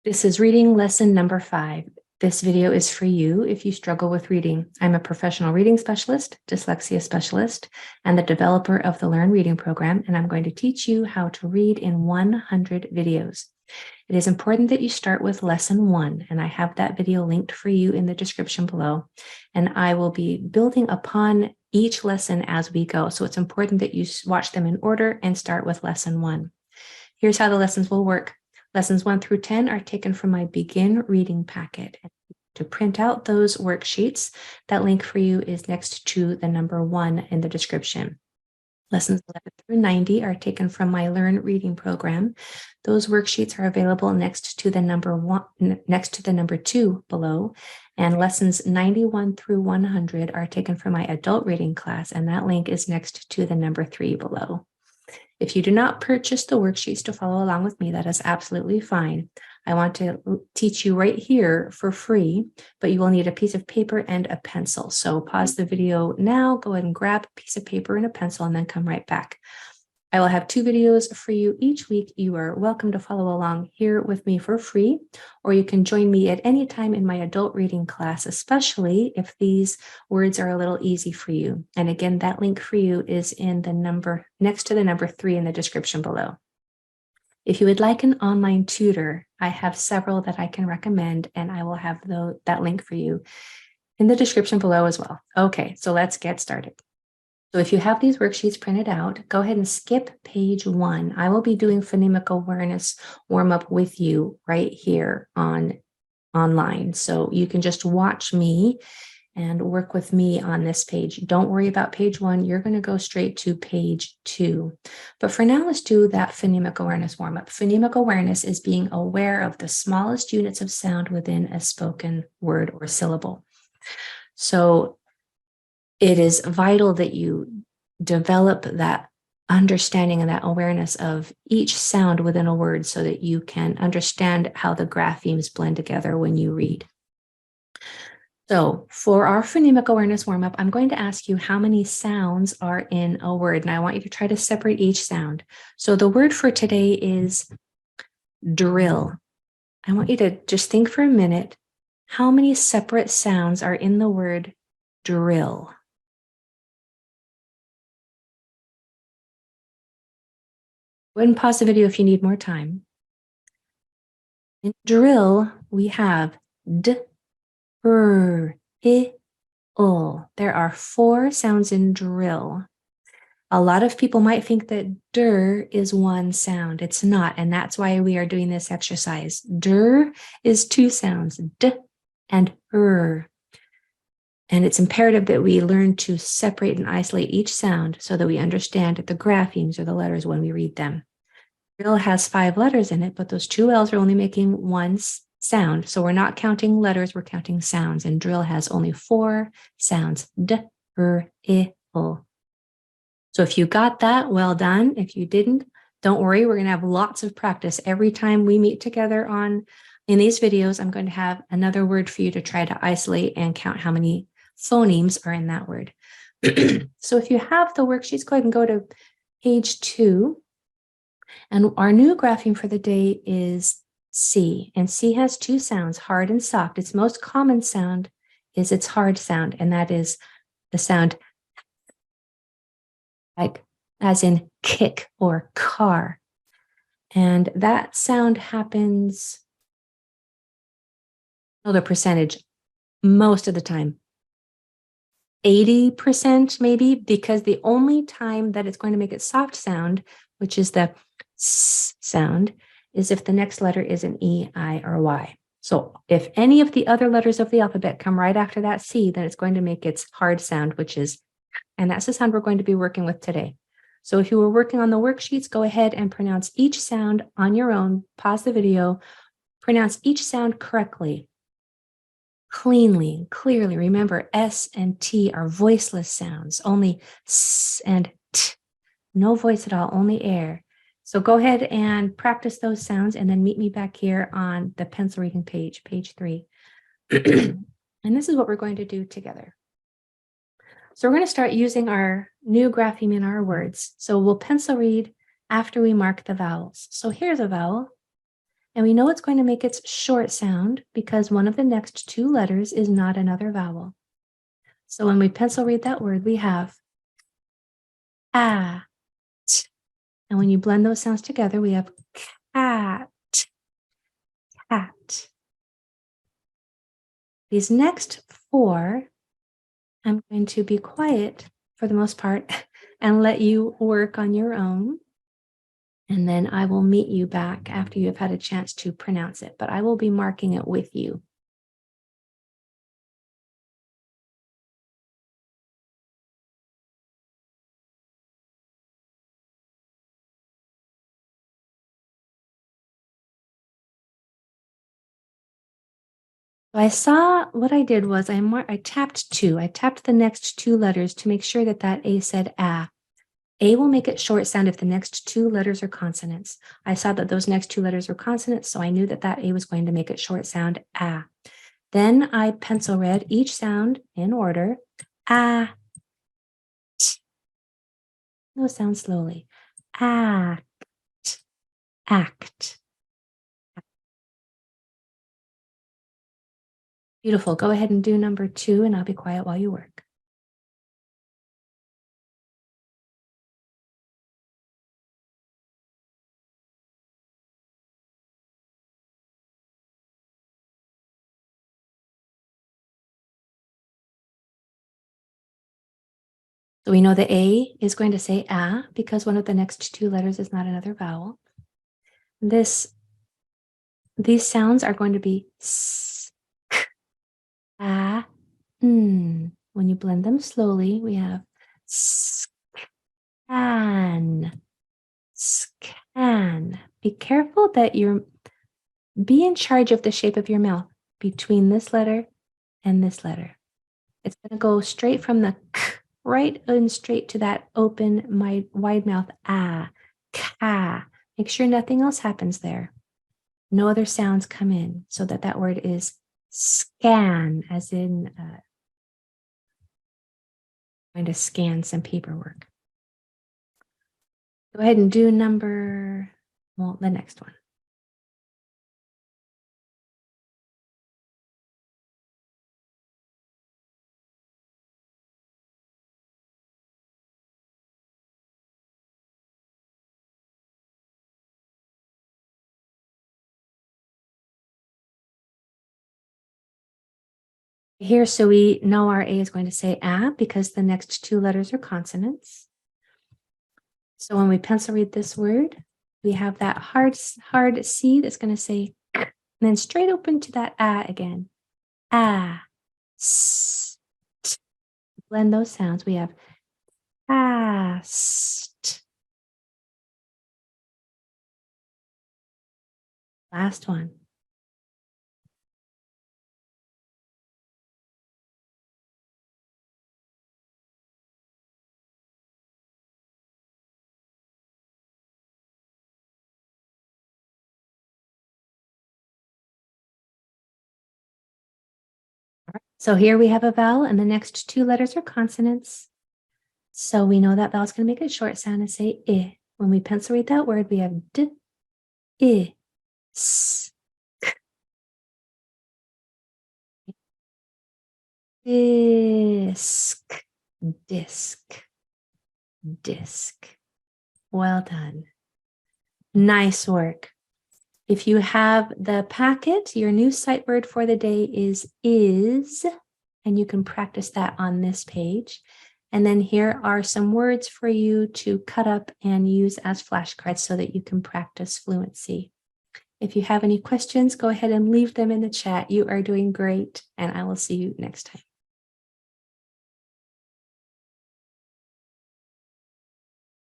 This is reading lesson number 5. This video is for you if you struggle with reading. I'm a professional reading specialist, dyslexia specialist, and the developer of the Learn Reading program, and I'm going to teach you how to read in 100 videos. It is important that you start with lesson 1, and I have that video linked for you in the description below. And I will be building upon each lesson as we go. So it's important that you watch them in order and start with lesson 1. Here's how the lessons will work. Lessons 1 through 10 are taken from my Begin Reading packet. To print out those worksheets, that link for you is next to the number 1 in the description. Lessons 11 through 90 are taken from my Learn Reading program. Those worksheets are available next to the number 2 below. And lessons 91 through 100 are taken from my Adult Reading class, and that link is next to the number 3 below. If you do not purchase the worksheets to follow along with me, that is absolutely fine. I want to teach you right here for free, but you will need a piece of paper and a pencil. So pause the video now, go ahead and grab a piece of paper and a pencil, and then come right back. I will have 2 videos for you each week. You are welcome to follow along here with me for free, or you can join me at any time in my adult reading class, especially if these words are a little easy for you. And again, that link for you is in the number next to the number 3 in the description below. If you would like an online tutor, I have several that I can recommend, and I will have that link for you in the description below as well. Okay, so let's get started. So if you have these worksheets printed out, go ahead and skip page 1. I will be doing phonemic awareness warm-up with you right here online. So you can just watch me and work with me on this page. Don't worry about page 1. You're going to go straight to page 2. But for now, let's do that phonemic awareness warm-up. Phonemic awareness is being aware of the smallest units of sound within a spoken word or syllable. So it is vital that you develop that understanding and that awareness of each sound within a word so that you can understand how the graphemes blend together when you read. So for our phonemic awareness warm-up, I'm going to ask you how many sounds are in a word, and I want you to try to separate each sound. So the word for today is drill. I want you to just think for a minute, how many separate sounds are in the word drill? Go ahead and pause the video if you need more time. In drill, we have d, r, I, ul. There are 4 sounds in drill. A lot of people might think that der is 1 sound. It's not, and that's why we are doing this exercise. Der is 2 sounds, d and r. And it's imperative that we learn to separate and isolate each sound so that we understand the graphemes or the letters when we read them. Drill has 5 letters in it, but those 2 L's are only making 1 sound. So we're not counting letters, we're counting sounds. And drill has only 4 sounds, d, r, I, ul. So if you got that, well done. If you didn't, don't worry. We're going to have lots of practice. Every time we meet together in these videos, I'm going to have another word for you to try to isolate and count how many phonemes are in that word. So if you have the worksheets, go ahead and go to page 2. And our new grapheme for the day is C. And C has 2 sounds, hard and soft. Its most common sound is its hard sound, and that is the sound like as in kick or car. And that sound happens, the percentage, most of the time. 80% maybe, because the only time that it's going to make its soft sound, which is the S sound, is if the next letter is an E, I, or Y. So if any of the other letters of the alphabet come right after that C, then it's going to make its hard sound, which is, and that's the sound we're going to be working with today. So if you were working on the worksheets, go ahead and pronounce each sound on your own, pause the video, pronounce each sound correctly. Cleanly, clearly. Remember, S and T are voiceless sounds, only S and T. No voice at all, only air. So go ahead and practice those sounds and then meet me back here on the pencil reading page, page 3. And this is what we're going to do together. So we're going to start using our new grapheme in our words. So we'll pencil read after we mark the vowels. So here's a vowel. And we know it's going to make its short sound because one of the next two letters is not another vowel. So when we pencil read that word, we have at. And when you blend those sounds together, we have cat, cat. These next four, I'm going to be quiet for the most part and let you work on your own. And then I will meet you back after you have had a chance to pronounce it, but I will be marking it with you. So I saw what I did was I tapped two. I tapped the next two letters to make sure that that A said ah. A will make it short sound if the next two letters are consonants. I saw that those next two letters were consonants, so I knew that that A was going to make it short sound ah. Then I pencil read each sound in order. Ah. No, sound slowly. Act. Act. Beautiful. Go ahead and do number 2, and I'll be quiet while you work. So we know the A is going to say ah because one of the next two letters is not another vowel. These sounds are going to be s, k, ah, n. When you blend them slowly, we have scan, scan. Be careful that be in charge of the shape of your mouth between this letter and this letter. It's going to go straight from the k right and straight to that open, wide mouth ah, ka. Make sure nothing else happens there. No other sounds come in so that that word is scan, as in going to scan some paperwork. Go ahead and do the next one. Here, so we know our A is going to say ah because the next two letters are consonants. So when we pencil read this word, we have that hard C that's going to say, and then straight open to that ah again. Ah, s, t. Blend those sounds. We have past. Last one. So here we have a vowel and the next two letters are consonants. So we know that vowel is going to make a short sound and say I. When we pencil read that word, we have d, I, s, disc, disc, disc. Well done. Nice work. If you have the packet, your new sight word for the day is, and you can practice that on this page. And then here are some words for you to cut up and use as flashcards so that you can practice fluency. If you have any questions, go ahead and leave them in the chat. You are doing great, and I will see you next time.